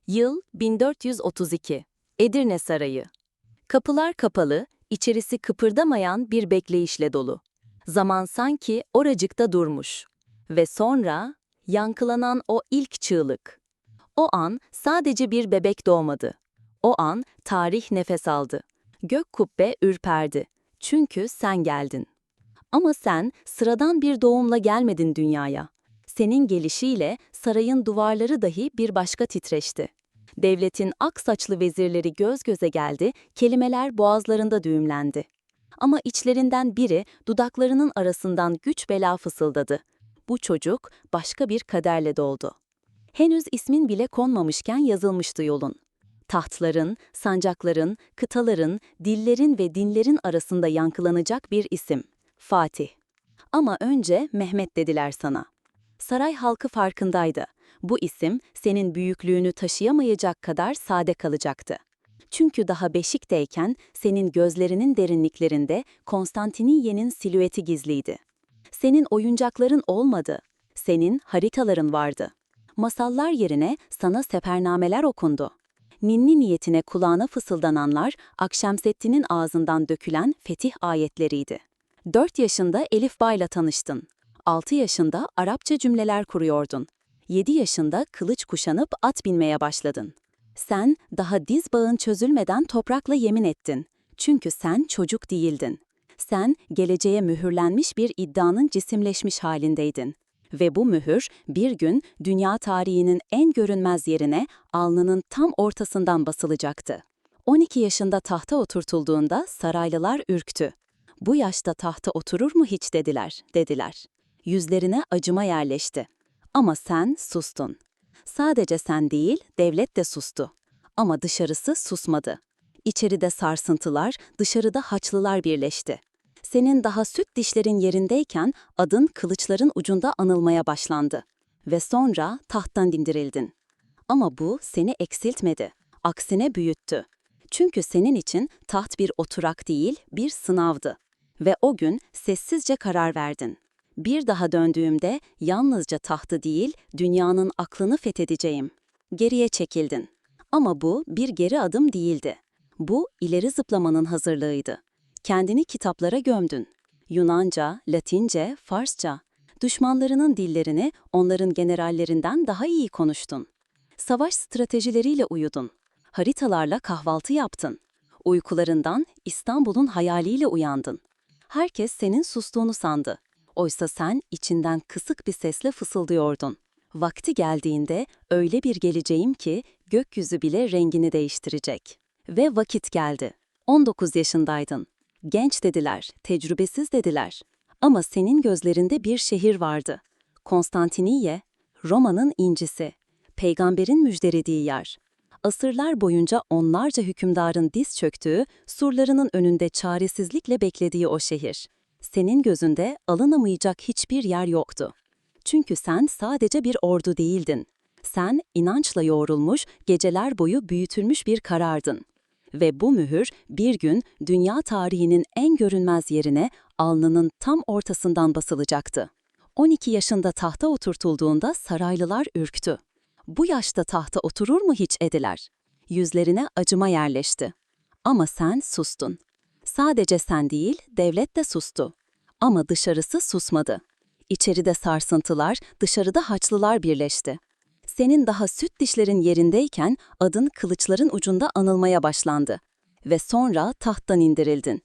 Yıl 1432. Edirne Sarayı. Kapılar kapalı, içerisi kıpırdamayan bir bekleyişle dolu. Zaman sanki oracıkta durmuş. Ve sonra yankılanan o ilk çığlık. O an sadece bir bebek doğmadı. O an tarih nefes aldı. Gök kubbe ürperdi. Çünkü sen geldin. Ama sen sıradan bir doğumla gelmedin dünyaya. Senin gelişiyle sarayın duvarları dahi bir başka titreşti. Devletin ak saçlı vezirleri göz göze geldi, kelimeler boğazlarında düğümlendi. Ama içlerinden biri dudaklarının arasından güç bela fısıldadı. Bu çocuk başka bir kaderle doğdu. Henüz ismin bile konmamışken yazılmıştı yolun. Tahtların, sancakların, kıtaların, dillerin ve dinlerin arasında yankılanacak bir isim. Fatih. Ama önce Mehmet dediler sana. Saray halkı farkındaydı. Bu isim senin büyüklüğünü taşıyamayacak kadar sade kalacaktı. Çünkü daha beşikteyken senin gözlerinin derinliklerinde Konstantiniye'nin silüeti gizliydi. Senin oyuncakların olmadı. Senin haritaların vardı. Masallar yerine sana sefernameler okundu. Ninni niyetine kulağına fısıldananlar Akşemseddin'in ağzından dökülen fetih ayetleriydi. 4 yaşında Elif Ba'yla tanıştın. 6 yaşında Arapça cümleler kuruyordun. 7 yaşında kılıç kuşanıp at binmeye başladın. Sen daha diz bağın çözülmeden toprakla yemin ettin. Çünkü sen çocuk değildin. Sen geleceğe mühürlenmiş bir iddianın cisimleşmiş halindeydin. Ve bu mühür bir gün dünya tarihinin en görünmez yerine alnının tam ortasından basılacaktı. 12 yaşında tahta oturtulduğunda saraylılar ürktü. Bu yaşta tahta oturur mu hiç dediler. Yüzlerine acıma yerleşti. Ama sen sustun. Sadece sen değil, devlet de sustu. Ama dışarısı susmadı. İçeride sarsıntılar, dışarıda Haçlılar birleşti. Senin daha süt dişlerin yerindeyken adın kılıçların ucunda anılmaya başlandı. Ve sonra tahttan indirildin. Ama bu seni eksiltmedi, aksine büyüttü. Çünkü senin için taht bir oturak değil, bir sınavdı. Ve o gün sessizce karar verdin. Bir daha döndüğümde yalnızca tahtı değil, dünyanın aklını fethedeceğim. Geriye çekildin. Ama bu bir geri adım değildi. Bu ileri zıplamanın hazırlığıydı. Kendini kitaplara gömdün. Yunanca, Latince, Farsça. Düşmanlarının dillerini onların generallerinden daha iyi konuştun. Savaş stratejileriyle uyudun. Haritalarla kahvaltı yaptın. Uykularından İstanbul'un hayaliyle uyandın. Herkes senin sustuğunu sandı. Oysa sen içinden kısık bir sesle fısıldıyordun. Vakti geldiğinde öyle bir geleceğim ki gökyüzü bile rengini değiştirecek. Ve vakit geldi. 19 yaşındaydın. Genç dediler, tecrübesiz dediler. Ama senin gözlerinde bir şehir vardı. Konstantiniye, Roma'nın incisi, peygamberin müjdelediği yer. Asırlar boyunca onlarca hükümdarın diz çöktüğü, surlarının önünde çaresizlikle beklediği o şehir. Senin gözünde alınamayacak hiçbir yer yoktu. Çünkü sen sadece bir ordu değildin. Sen inançla yoğrulmuş, geceler boyu büyütülmüş bir karardın. Ve bu mühür bir gün dünya tarihinin en görünmez yerine alnının tam ortasından basılacaktı. 12 yaşında tahta oturtulduğunda saraylılar ürktü. Bu yaşta tahta oturur mu hiç ediler? Yüzlerine acıma yerleşti. Ama sen sustun. Sadece sen değil, devlet de sustu. Ama dışarısı susmadı. İçeride sarsıntılar, dışarıda Haçlılar birleşti. Senin daha süt dişlerin yerindeyken adın kılıçların ucunda anılmaya başlandı. Ve sonra tahttan indirildin.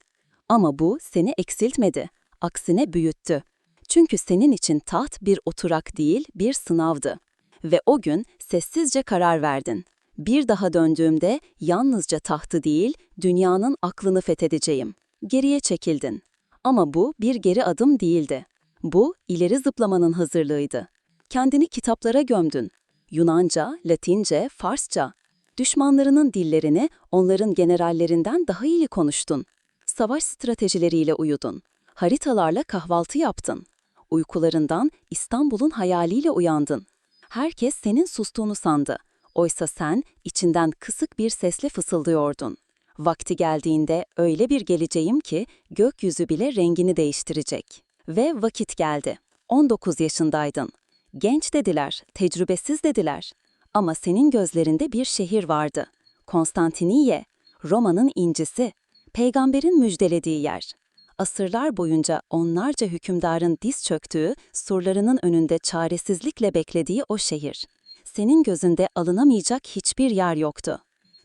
Ama bu seni eksiltmedi, aksine büyüttü. Çünkü senin için taht bir oturak değil, bir sınavdı. Ve o gün sessizce karar verdin. Bir daha döndüğümde yalnızca tahtı değil, dünyanın aklını fethedeceğim. Geriye çekildin. Ama bu bir geri adım değildi. Bu ileri zıplamanın hazırlığıydı. Kendini kitaplara gömdün. Yunanca, Latince, Farsça. Düşmanlarının dillerini onların generallerinden daha iyi konuştun. Savaş stratejileriyle uyudun. Haritalarla kahvaltı yaptın. Uykularından İstanbul'un hayaliyle uyandın. Herkes senin sustuğunu sandı. Oysa sen içinden kısık bir sesle fısıldıyordun. Vakti geldiğinde öyle bir geleceğim ki gökyüzü bile rengini değiştirecek. Ve vakit geldi. 19 yaşındaydın. Genç dediler, tecrübesiz dediler. Ama senin gözlerinde bir şehir vardı. Konstantiniye, Roma'nın incisi, peygamberin müjdelediği yer. Asırlar boyunca onlarca hükümdarın diz çöktüğü, surlarının önünde çaresizlikle beklediği o şehir. Senin gözünde alınamayacak hiçbir yer yoktu.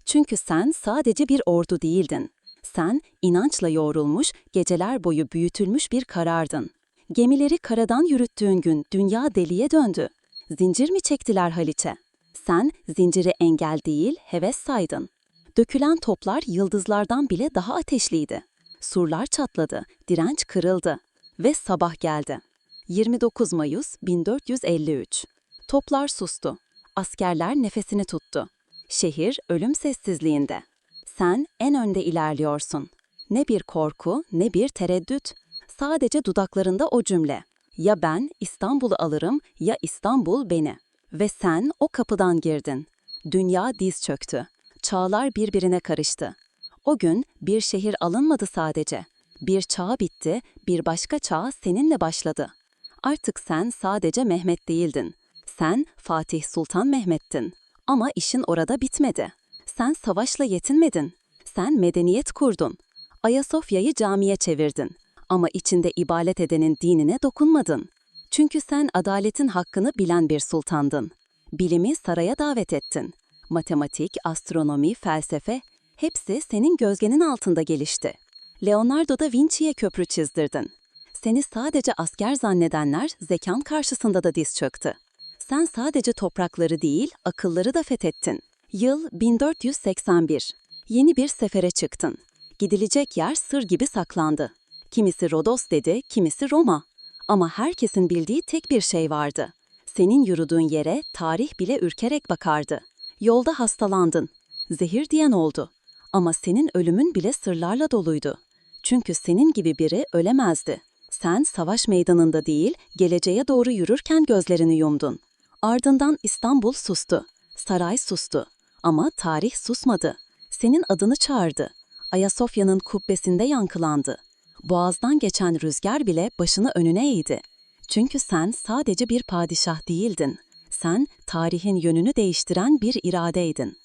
Çünkü sen sadece bir ordu değildin. Sen, inançla yoğrulmuş, geceler boyu büyütülmüş bir karardın. Gemileri karadan yürüttüğün gün dünya deliye döndü. Zincir mi çektiler Haliç'e? Sen, zinciri engel değil, heves saydın. Dökülen toplar yıldızlardan bile daha ateşliydi. Surlar çatladı, direnç kırıldı. Ve sabah geldi. 29 Mayıs 1453. Toplar sustu. Askerler nefesini tuttu. Şehir ölüm sessizliğinde. Sen en önde ilerliyorsun. Ne bir korku, ne bir tereddüt. Sadece dudaklarında o cümle. Ya ben İstanbul'u alırım, ya İstanbul beni. Ve sen o kapıdan girdin. Dünya diz çöktü. Çağlar birbirine karıştı. O gün bir şehir alınmadı sadece. Bir çağ bitti, bir başka çağ seninle başladı. Artık sen sadece Mehmet değildin. Sen Fatih Sultan Mehmet'tin. Ama işin orada bitmedi. Sen savaşla yetinmedin. Sen medeniyet kurdun. Ayasofya'yı camiye çevirdin. Ama içinde ibadet edenin dinine dokunmadın. Çünkü sen adaletin hakkını bilen bir sultandın. Bilimi saraya davet ettin. Matematik, astronomi, felsefe hepsi senin gölgenin altında gelişti. Leonardo da Vinci'ye köprü çizdirdin. Seni sadece asker zannedenler zekan karşısında da diz çöktü. Sen sadece toprakları değil, akılları da fethettin. Yıl 1481. Yeni bir sefere çıktın. Gidilecek yer sır gibi saklandı. Kimisi Rodos dedi, kimisi Roma. Ama herkesin bildiği tek bir şey vardı. Senin yürüdüğün yere tarih bile ürkerek bakardı. Yolda hastalandın. Zehir diyen oldu. Ama senin ölümün bile sırlarla doluydu. Çünkü senin gibi biri ölemezdi. Sen savaş meydanında değil, geleceğe doğru yürürken gözlerini yumdun. Ardından İstanbul sustu. Saray sustu. Ama tarih susmadı. Senin adını çağırdı. Ayasofya'nın kubbesinde yankılandı. Boğazdan geçen rüzgar bile başını önüne eğdi. Çünkü sen sadece bir padişah değildin. Sen tarihin yönünü değiştiren bir iradeydin.